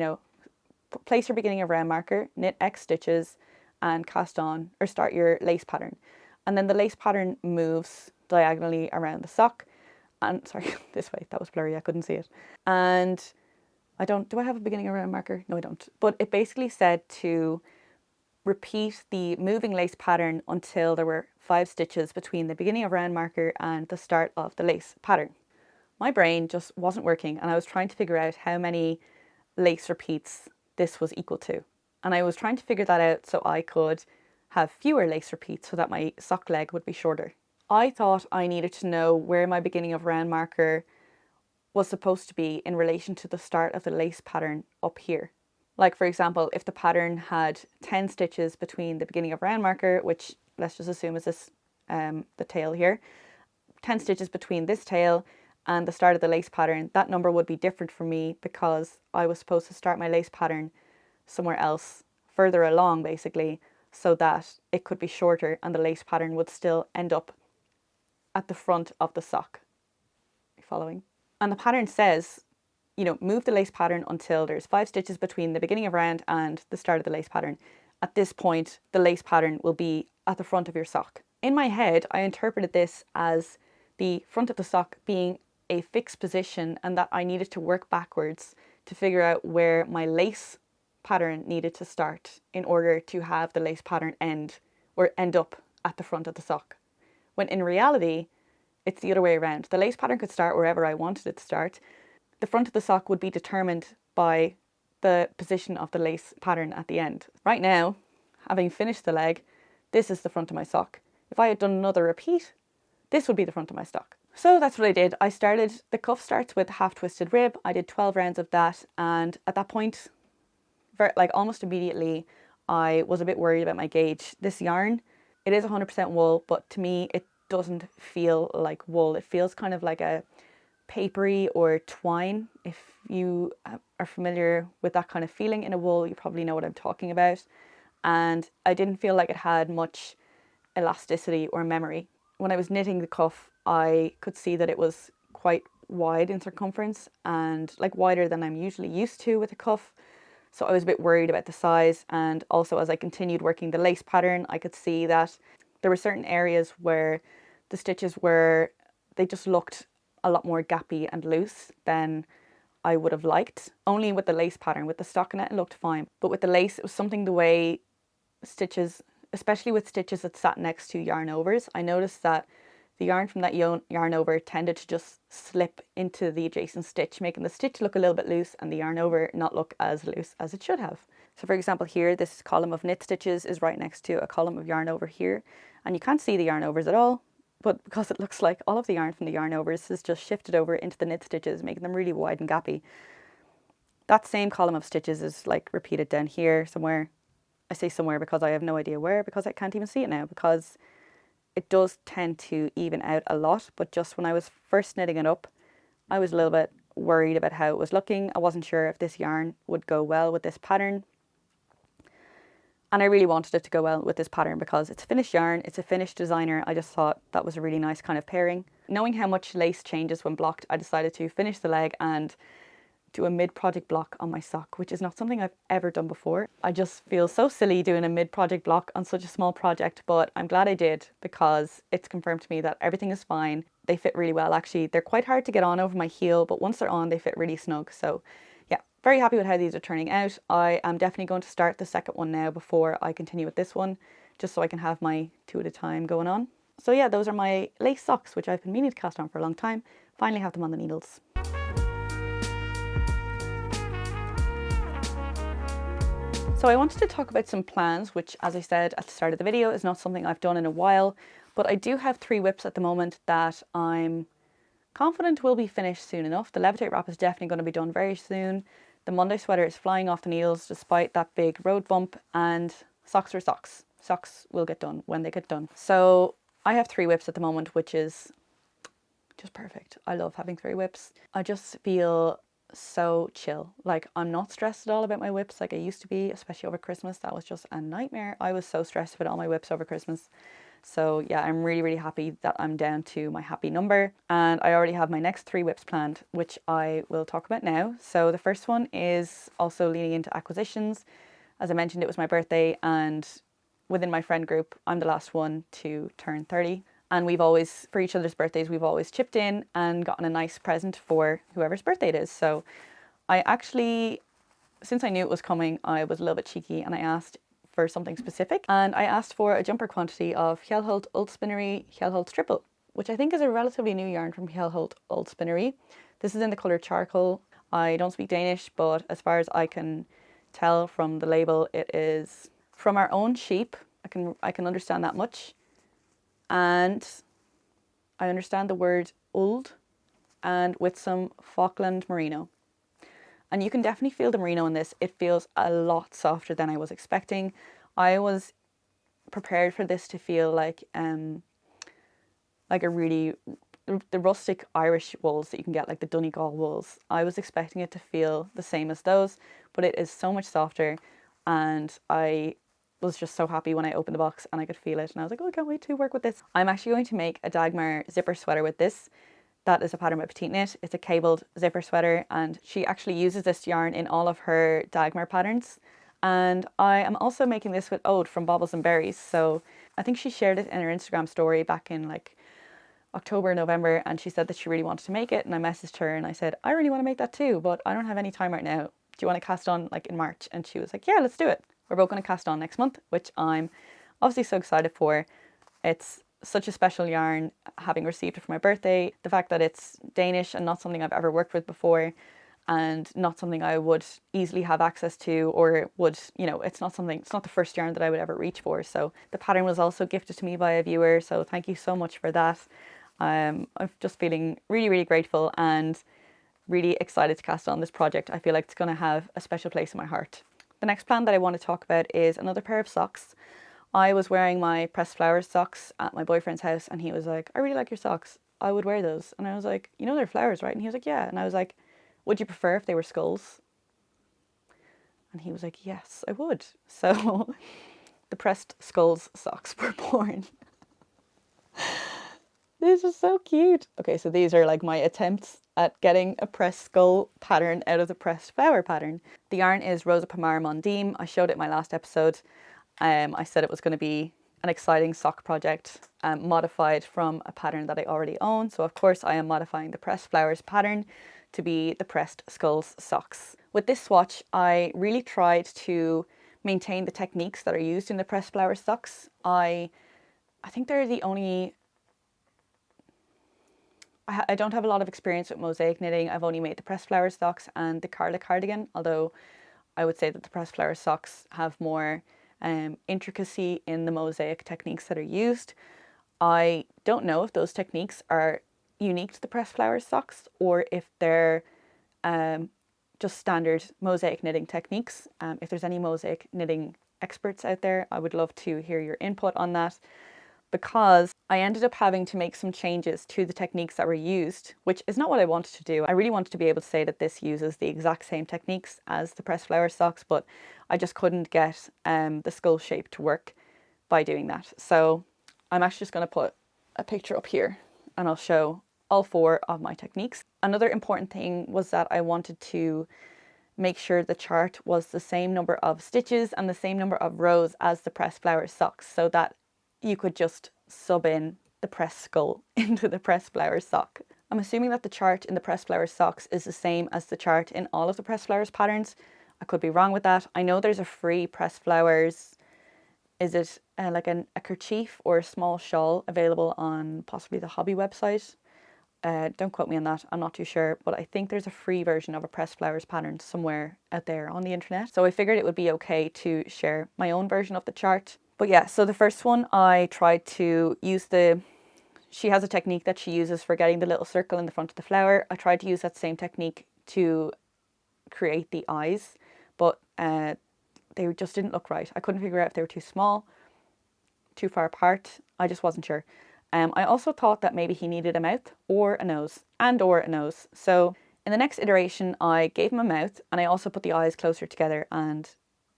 [SPEAKER 1] place your beginning of round marker, knit X stitches, and cast on or start your lace pattern. And then the lace pattern moves diagonally around the sock. And sorry, this way, that was blurry, I couldn't see it. And do I have a beginning of round marker? No, I don't. But it basically said to repeat the moving lace pattern until there were 5 stitches between the beginning of round marker and the start of the lace pattern. My brain just wasn't working, and I was trying to figure out how many lace repeats this was equal to. And I was trying to figure that out so I could have fewer lace repeats so that my sock leg would be shorter. I thought I needed to know where my beginning of round marker was supposed to be in relation to the start of the lace pattern up here. Like, for example, if the pattern had 10 stitches between the beginning of round marker, which let's just assume is this, the tail here, 10 stitches between this tail and the start of the lace pattern, that number would be different for me because I was supposed to start my lace pattern somewhere else, further along basically, so that it could be shorter and the lace pattern would still end up at the front of the sock. Are you following? And the pattern says, move the lace pattern until there's 5 stitches between the beginning of round and the start of the lace pattern. At this point, the lace pattern will be at the front of your sock. In my head, I interpreted this as the front of the sock being a fixed position and that I needed to work backwards to figure out where my lace pattern needed to start in order to have the lace pattern end up at the front of the sock. When in reality, it's the other way around. The lace pattern could start wherever I wanted it to start. The front of the sock would be determined by the position of the lace pattern at the end. Right now, having finished the leg, this is the front of my sock. If I had done another repeat, this would be the front of my sock. So that's what I did. The cuff starts with half twisted rib. I did 12 rounds of that, and at that point, almost immediately, I was a bit worried about my gauge. This yarn, it is 100% wool, but to me, it doesn't feel like wool. It feels kind of like a papery or twine. If you are familiar with that kind of feeling in a wool, you probably know what I'm talking about. And I didn't feel like it had much elasticity or memory. When I was knitting the cuff, I could see that it was quite wide in circumference and wider than I'm usually used to with a cuff. So I was a bit worried about the size, and also as I continued working the lace pattern, I could see that there were certain areas where the stitches they just looked a lot more gappy and loose than I would have liked. Only with the lace pattern. With the stockinette it looked fine, but with the lace it was something the way stitches, especially with stitches that sat next to yarn overs, I noticed that the yarn from that yarn over tended to just slip into the adjacent stitch, making the stitch look a little bit loose and the yarn over not look as loose as it should have. So for example here, this column of knit stitches is right next to a column of yarn over here, and you can't see the yarn overs at all. but because it looks like all of the yarn from the yarn overs has just shifted over into the knit stitches, making them really wide and gappy. That same column of stitches is like repeated down here somewhere. I say somewhere because I have no idea where, because I can't even see it now, because it does tend to even out a lot. But just when I was first knitting it up, I was a little bit worried about how it was looking. I wasn't sure if this yarn would go well with this pattern. And I really wanted it to go well with this pattern because it's a finished yarn, it's a finished designer. I just thought that was a really nice kind of pairing. Knowing how much lace changes when blocked, I decided to finish the leg and do a mid-project block on my sock, which is not something I've ever done before. I just feel so silly doing a mid-project block on such a small project, but I'm glad I did because it's confirmed to me that everything is fine. They fit really well, actually. They're quite hard to get on over my heel, but once they're on, they fit really snug. So yeah, very happy with how these are turning out. I am definitely going to start the second one now before I continue with this one, just so I can have my 2 at a time going on. So yeah, those are my lace socks, which I've been meaning to cast on for a long time. Finally have them on the needles. So I wanted to talk about some plans, which, as I said at the start of the video, is not something I've done in a while, but I do have 3 whips at the moment that I'm confident will be finished soon enough. The Levitate Wrap is definitely going to be done very soon. The Monday sweater is flying off the needles despite that big road bump, and socks are socks. Socks will get done when they get done. So I have 3 whips at the moment, which is just perfect. I love having 3 whips. I just feel so chill. Like, I'm not stressed at all about my whips like I used to be, especially over Christmas. That was just a nightmare. I was so stressed about all my whips over Christmas. So yeah, I'm really, really happy that I'm down to my happy number. And I already have my next 3 whips planned, which I will talk about now. So the first one is also leaning into acquisitions. As I mentioned, it was my birthday, and within my friend group, I'm the last one to turn 30. And we've always, for each other's birthdays, we've always chipped in and gotten a nice present for whoever's birthday it is. So I actually, since I knew it was coming, I was a little bit cheeky and I asked for something specific. And I asked for a jumper quantity of Hjälholt Old Spinnery Hjälholt Triple, which I think is a relatively new yarn from Hjälholt Old Spinnery. This is in the colour charcoal. I don't speak Danish, but as far as I can tell from the label, it is from our own sheep. I can understand that much. And I understand the word old, and with some Falkland merino. And you can definitely feel the merino in this. It feels a lot softer than I was expecting. I was prepared for this to feel like a really, the rustic Irish wools that you can get, like the Donegal wools. I was expecting it to feel the same as those, but it is so much softer, and I was just so happy when I opened the box and I could feel it, and I was like, oh, I can't wait to work with this. I'm actually going to make a Dagmar zipper sweater with this. That is a pattern by Petite Knit. It's a cabled zipper sweater, and she actually uses this yarn in all of her Dagmar patterns. And I am also making this with Ode from Baubles and Berries. So I think she shared it in her Instagram story back in like October, November, and she said that she really wanted to make it, and I messaged her and I said, I really want to make that too, but I don't have any time right now. Do you want to cast on like in March? And she was like, yeah, let's do it. We're both going to cast on next month, which I'm obviously so excited for. It's such a special yarn, having received it for my birthday. The fact that it's Danish and not something I've ever worked with before, and not something I would easily have access to, or would, you know, it's not the first yarn that I would ever reach for. So the pattern was also gifted to me by a viewer, so thank you so much for that. I'm just feeling really, really grateful and really excited to cast on this project. I feel like it's going to have a special place in my heart. The next plan that I want to talk about is another pair of socks. I was wearing my pressed flowers socks at my boyfriend's house, and he was like, I really like your socks. I would wear those. And I was like, you know they're flowers, right? And he was like, yeah. And I was like, would you prefer if they were skulls? And he was like, yes, I would. So the pressed skulls socks were born. This is so cute. Okay, so these are like my attempts at getting a pressed skull pattern out of the pressed flower pattern. The yarn is Rosa Pomar Mondim. I showed it in my last episode. I said it was going to be an exciting sock project, modified from a pattern that I already own. So of course I am modifying the pressed flowers pattern to be the pressed skulls socks. With this swatch, I really tried to maintain the techniques that are used in the pressed flowers socks. I think they're the only... I don't have a lot of experience with mosaic knitting. I've only made the pressed flowers socks and the Carla cardigan, although I would say that the pressed flowers socks have more intricacy in the mosaic techniques that are used. I don't know if those techniques are unique to the pressed flowers socks or if they're just standard mosaic knitting techniques. If there's any mosaic knitting experts out there, I would love to hear your input on that, because I ended up having to make some changes to the techniques that were used, which is not what I wanted to do. I really wanted to be able to say that this uses the exact same techniques as the pressed flower socks, but I just couldn't get the skull shape to work by doing that. So I'm actually just going to put a picture up here and I'll show all 4 of my techniques. Another important thing was that I wanted to make sure the chart was the same number of stitches and the same number of rows as the pressed flower socks, so that you could just sub in the pressed skull into the pressed flowers sock. I'm assuming that the chart in the pressed flowers socks is the same as the chart in all of the pressed flowers patterns. I could be wrong with that. I know there's a free pressed flowers, is it like a kerchief or a small shawl available on possibly the hobby website. Don't quote me on that, I'm not too sure, but I think there's a free version of a pressed flowers pattern somewhere out there on the internet. So I figured it would be okay to share my own version of the chart. But yeah, so the first one I tried to use she has a technique that she uses for getting the little circle in the front of the flower. I tried to use that same technique to create the eyes, but they just didn't look right. I couldn't figure out if they were too small, too far apart. I just wasn't sure. I also thought that maybe he needed a mouth or a nose, So in the next iteration, I gave him a mouth and I also put the eyes closer together, and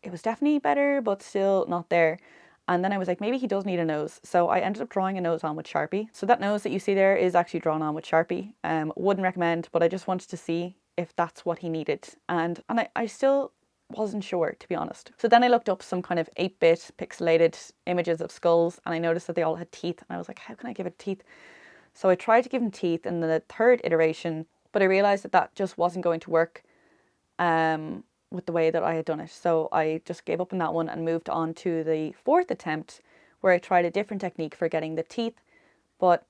[SPEAKER 1] it was definitely better, but still not there. And then I was like, maybe he does need a nose. So I ended up drawing a nose on with Sharpie. So that nose that you see there is actually drawn on with Sharpie. Wouldn't recommend, but I just wanted to see if that's what he needed. And I still wasn't sure, to be honest. So then I looked up some kind of 8-bit pixelated images of skulls, and I noticed that they all had teeth. And I was like, how can I give it teeth? So I tried to give him teeth in the 3rd iteration, but I realized that just wasn't going to work with the way that I had done it. So I just gave up on that one and moved on to the 4th attempt, where I tried a different technique for getting the teeth, but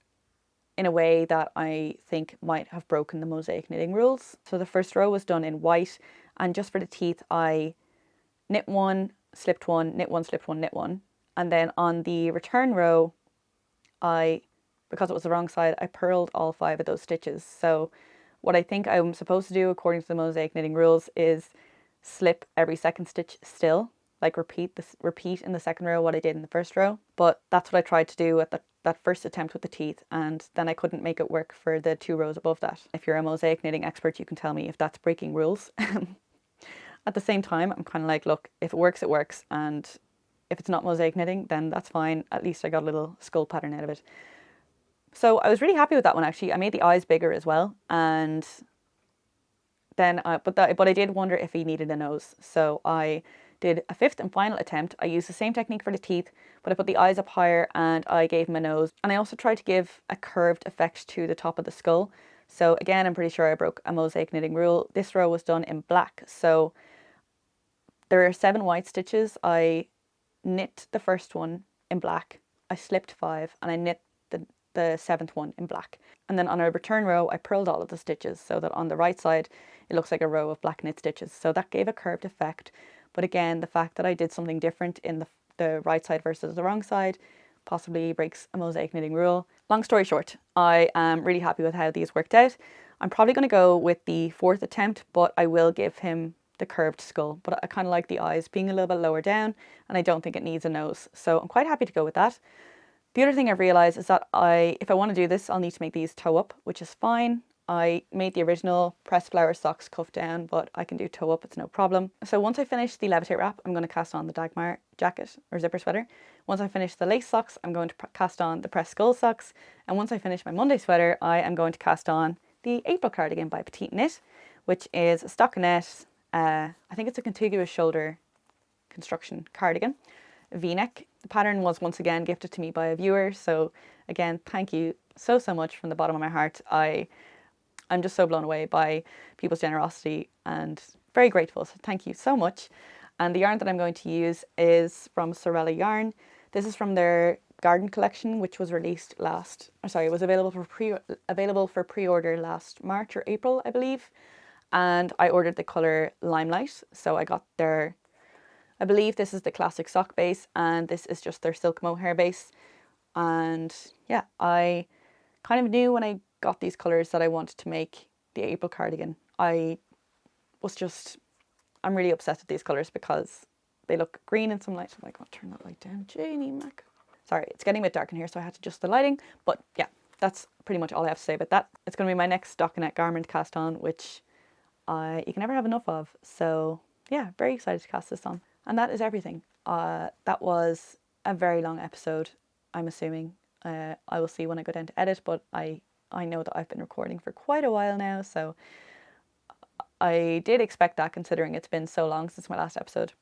[SPEAKER 1] in a way that I think might have broken the mosaic knitting rules. So the first row was done in white, and just for the teeth I knit 1, slipped 1, knit 1, slipped 1, knit 1. And then on the return row, because it was the wrong side, I purled all 5 of those stitches. So what I think I'm supposed to do according to the mosaic knitting rules is slip every second stitch still, like repeat in the second row what I did in the first row. But that's what I tried to do at that first attempt with the teeth, and then I couldn't make it work for the 2 rows above that. If you're a mosaic knitting expert, you can tell me if that's breaking rules. At the same time, I'm kind of like, look, if it works, it works, and if it's not mosaic knitting, then that's fine. At least I got a little skull pattern out of it. So I was really happy with that one, actually. I made the eyes bigger as well, and then but I did wonder if he needed a nose. So I did a 5th and final attempt. I used the same technique for the teeth, but I put the eyes up higher and I gave him a nose. And I also tried to give a curved effect to the top of the skull. So again, I'm pretty sure I broke a mosaic knitting rule. This row was done in black. So there are 7 white stitches. I knit the first one in black. I slipped 5 and I knit the 7th one in black. And then on a return row, I purled all of the stitches so that on the right side, it looks like a row of black knit stitches. So that gave a curved effect. But again, the fact that I did something different in the right side versus the wrong side possibly breaks a mosaic knitting rule. Long story short, I am really happy with how these worked out. I'm probably going to go with the 4th attempt, but I will give him the curved skull. But I kind of like the eyes being a little bit lower down, and I don't think it needs a nose. So I'm quite happy to go with that. The other thing I've realised is that if I want to do this, I'll need to make these toe up, which is fine. I made the original pressed flower socks cuff down, but I can do toe up, it's no problem. So once I finish the Levitate Wrap, I'm going to cast on the Dagmar jacket or zipper sweater. Once I finish the lace socks, I'm going to cast on the pressed skull socks. And once I finish my Monday sweater, I am going to cast on the April cardigan by Petite Knit, which is a stockinette. I think it's a contiguous shoulder construction cardigan, V-neck. The pattern was once again gifted to me by a viewer. So again, thank you so much from the bottom of my heart. I'm just so blown away by people's generosity and very grateful. So thank you so much. And the yarn that I'm going to use is from Sorella Yarn. This is from their garden collection, which was released it was available for pre-order last March or April, I believe. And I ordered the colour Limelight. So I got I believe this is the classic sock base, and this is just their silk mohair base. And yeah, I kind of knew when I got these colours that I wanted to make the April cardigan. I'm really obsessed with these colours because they look green in some light. So I'm like, I'll turn that light down. Janie Mac. Sorry, it's getting a bit dark in here, so I had to adjust the lighting. But yeah, that's pretty much all I have to say about that. It's going to be my next stockinette garment cast on, which you can never have enough of. So yeah, very excited to cast this on. And that is everything. That was a very long episode, I'm assuming. I will see when I go down to edit, but I know that I've been recording for quite a while now, so I did expect that considering it's been so long since my last episode.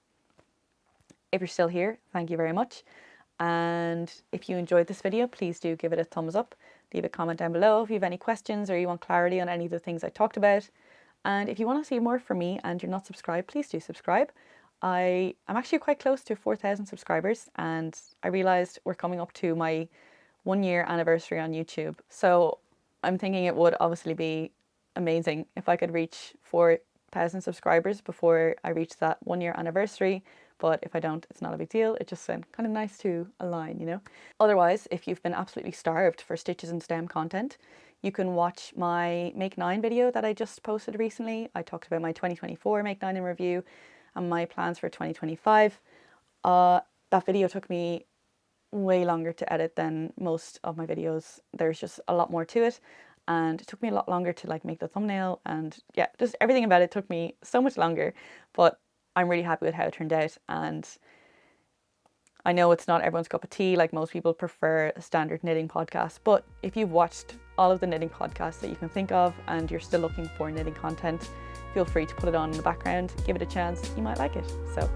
[SPEAKER 1] If you're still here, thank you very much. And if you enjoyed this video, please do give it a thumbs up. Leave a comment down below if you have any questions or you want clarity on any of the things I talked about. And if you want to see more from me and you're not subscribed, please do subscribe. I'm actually quite close to 4,000 subscribers, and I realised we're coming up to my 1 year anniversary on YouTube. So I'm thinking it would obviously be amazing if I could reach 4,000 subscribers before I reach that 1 year anniversary. But if I don't, it's not a big deal. It just sounds kind of nice to align, you know? Otherwise, if you've been absolutely starved for stitches and stem content, you can watch my Make 9 video that I just posted recently. I talked about my 2024 Make 9 in review and my plans for 2025. That video took me way longer to edit than most of my videos. There's just a lot more to it, and it took me a lot longer to like make the thumbnail, and yeah, just everything about it took me so much longer, but I'm really happy with how it turned out. And I know it's not everyone's cup of tea, like most people prefer a standard knitting podcast, but if you've watched all of the knitting podcasts that you can think of and you're still looking for knitting content, feel free to put it on in the background, give it a chance, you might like it. So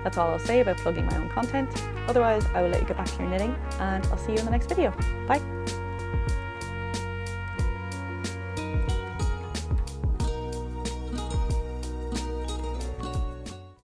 [SPEAKER 1] that's all I'll say about plugging my own content. Otherwise, I will let you get back to your knitting, and I'll see you in the next video. Bye!